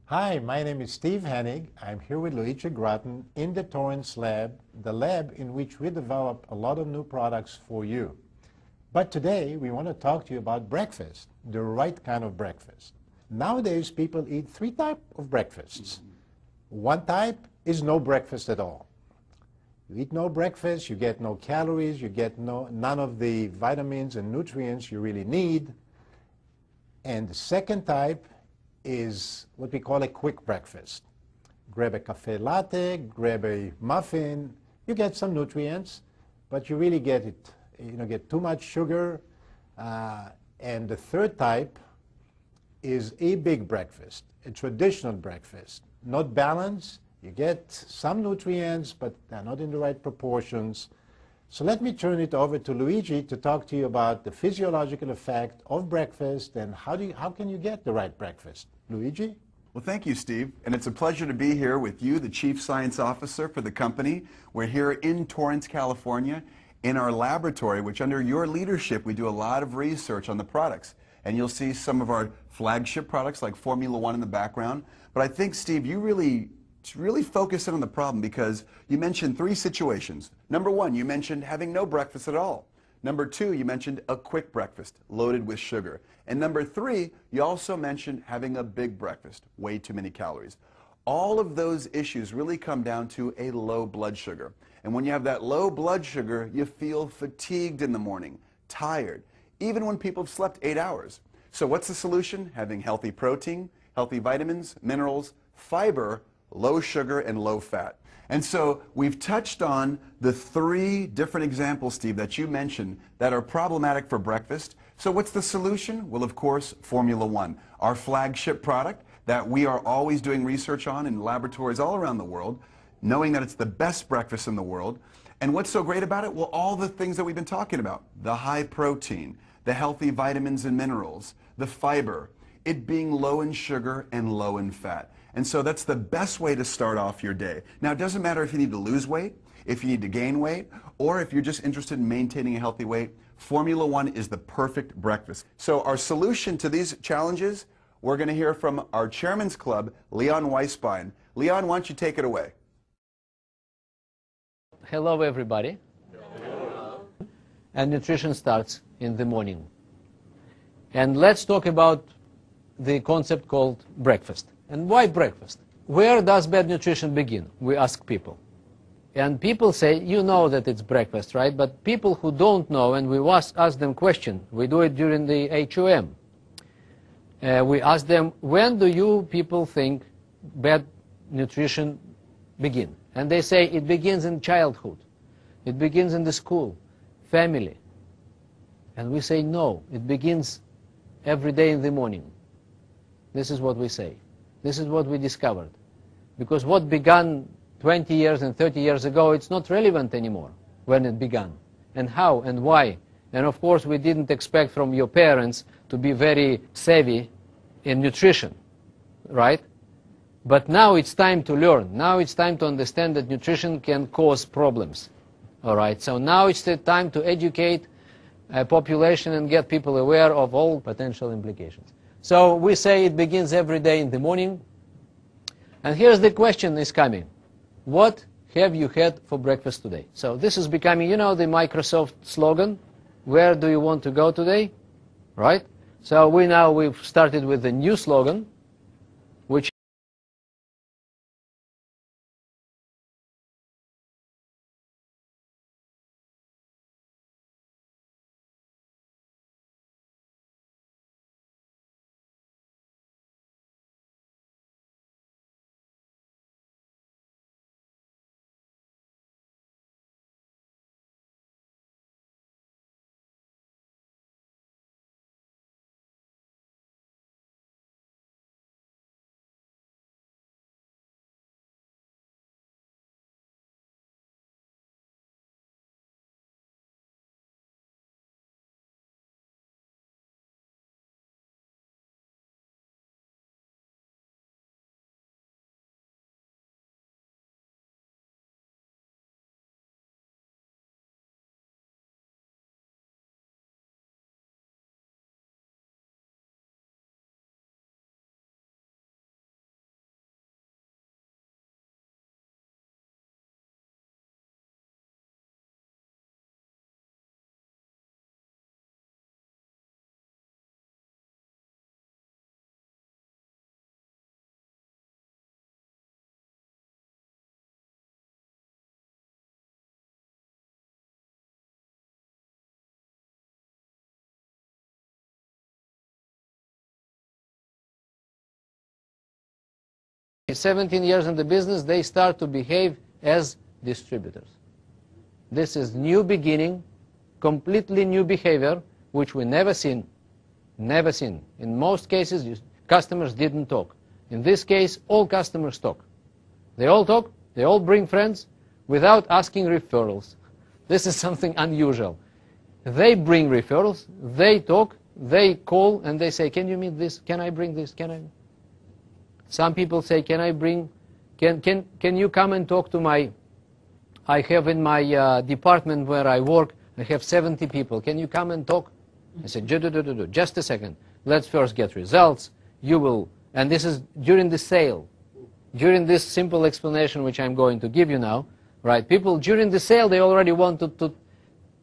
Hi, my name is Steve Hennig. I'm here with Luigi Grotten in the Torrance lab, the lab in which we develop a lot of new products for you. But today we want to talk to you about breakfast, the right kind of breakfast. Nowadays people eat three types of breakfasts. One type is no breakfast at all. You eat no breakfast, you get no calories, you get none of the vitamins and nutrients you really need. And the second type is what we call a quick breakfast. Grab a cafe latte, grab a muffin, you get some nutrients, but you really get too much sugar. And the third type is a big breakfast, a traditional breakfast. Not balanced, you get some nutrients, but they're not in the right proportions. So let me turn it over to Luigi to talk to you about the physiological effect of breakfast and how can you get the right breakfast. Luigi? Well, thank you, Steve. And it's a pleasure to be here with you, the Chief Science Officer for the company. We're here in Torrance, California, in our laboratory, which under your leadership, we do a lot of research on the products. And you'll see some of our flagship products like Formula One in the background. But I think, Steve, you really focus in on the problem because you mentioned three situations. Number one, you mentioned having no breakfast at all. Number two, you mentioned a quick breakfast loaded with sugar. And number three, you also mentioned having a big breakfast, way too many calories. All of those issues really come down to a low blood sugar. And when you have that low blood sugar, you feel fatigued in the morning, tired, even when people have slept 8 hours. So what's the solution? Having healthy protein, healthy vitamins, minerals, fiber, low sugar, and low fat. And so we've touched on the three different examples, Steve, that you mentioned that are problematic for breakfast. So what's the solution? Well, of course, Formula One, our flagship product that we are always doing research on in laboratories all around the world, knowing that it's the best breakfast in the world. And what's so great about it? Well, all the things that we've been talking about, the high protein, the healthy vitamins and minerals, the fiber, it being low in sugar and low in fat. And so that's the best way to start off your day. Now, it doesn't matter if you need to lose weight, if you need to gain weight, or if you're just interested in maintaining a healthy weight, Formula One is the perfect breakfast. So our solution to these challenges, we're going to hear from our Chairman's Club, Leon Weisbein. Leon, why don't you take it away? Hello, everybody. Hello. And nutrition starts in the morning. And let's talk about the concept called breakfast. And why breakfast? Where does bad nutrition begin? We ask people. And people say, you know that it's breakfast, right? But people who don't know, and we ask them questions. We do it during the HOM. We ask them, when do you people think bad nutrition begin? And they say it begins in childhood. It begins in the school, family. And we say, no, it begins every day in the morning. This is what we say. This is what we discovered. Because what began 20 years and 30 years ago, it's not relevant anymore when it began. And how and why. And of course, we didn't expect from your parents to be very savvy in nutrition, right? But now it's time to learn. Now it's time to understand that nutrition can cause problems. All right, so now it's the time to educate a population and get people aware of all potential implications. So we say it begins every day in the morning. And here's the question is coming. What have you had for breakfast today? So this is becoming, you know, the Microsoft slogan. Where do you want to go today? Right? So we've started with the new slogan, which 17 years in the business, they start to behave as distributors. This is new beginning, completely new behavior, which we never seen. Never seen. In most cases, customers didn't talk. In this case, all customers talk. They all talk, they all bring friends without asking referrals. This is something unusual. They bring referrals, they talk, they call, and they say, can you meet this? Can I bring this? Can I? Some people say, can I bring, can you come and talk to my, I have in my department where I work, I have 70 people. Can you come and talk? I said, just a second. Let's first get results. You will, and this is during the sale. During this simple explanation which I'm going to give you now, right? People during the sale, they already wanted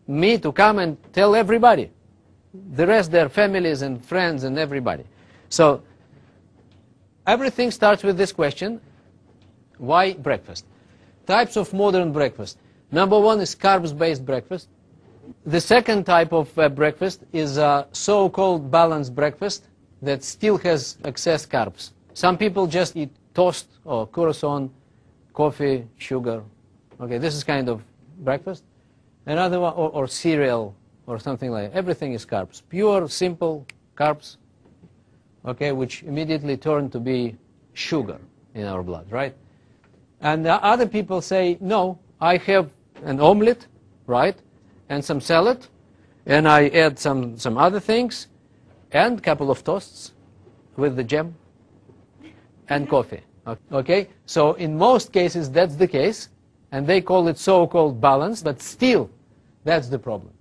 me to come and tell everybody. The rest, their families and friends and everybody. So everything starts with this question, why breakfast? Types of modern breakfast. Number one is carbs-based breakfast. The second type of breakfast is a so-called balanced breakfast that still has excess carbs. Some people just eat toast or croissant, coffee, sugar. Okay, this is kind of breakfast. Another one, or cereal or something like that. Everything is carbs. Pure, simple carbs, okay, which immediately turn to be sugar in our blood, right? And other people say, no, I have an omelet, right, and some salad, and I add some other things, and a couple of toasts with the jam, and coffee. Okay, so in most cases that's the case, and they call it so-called balance, but still that's the problem.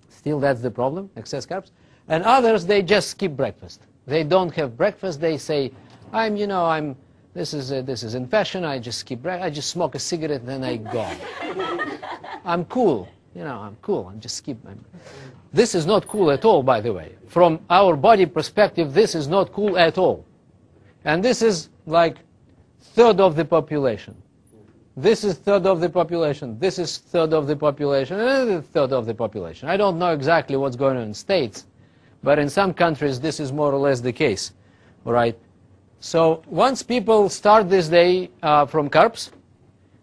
Still that's the problem, excess carbs. And others, they just skip breakfast. They don't have breakfast. They say, this is in fashion. I just skip breakfast. I just smoke a cigarette and then I go. I'm cool. I'm cool. I'm just skip. This is not cool at all, by the way. From our body perspective, this is not cool at all. And this is like third of the population. This is third of the population. This is third of the population. And third of the population. I don't know exactly what's going on in States, but in some countries this is more or less the case. All right. So once people start this day from carbs,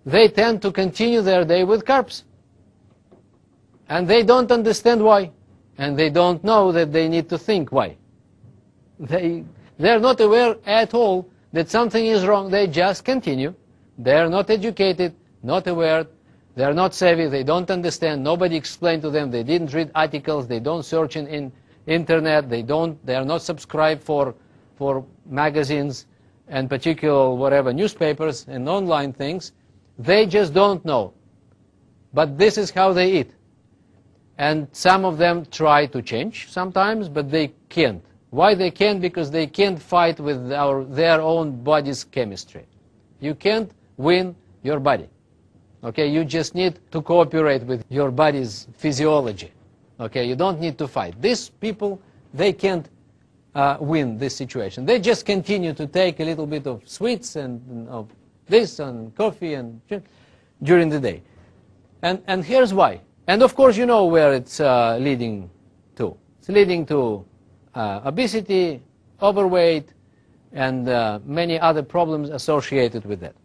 they tend to continue their day with carbs. And they don't understand why. And they don't know that they need to think why. They're not aware at all that something is wrong. They just continue. They're not educated, not aware. They're not savvy. They don't understand. Nobody explained to them. They didn't read articles. They don't search in internet. They are not subscribed for magazines and particular whatever newspapers and online things. They just don't know. But this is how they eat. And some of them try to change sometimes, but they can't. Why they can't? Because they can't fight with their own body's chemistry. You can't win your body. Okay, you just need to cooperate with your body's physiology. Okay, you don't need to fight. These people, they can't win this situation. They just continue to take a little bit of sweets and of this and coffee and during the day. And here's why. And of course you know where it's leading to. It's leading to obesity, overweight, and many other problems associated with that.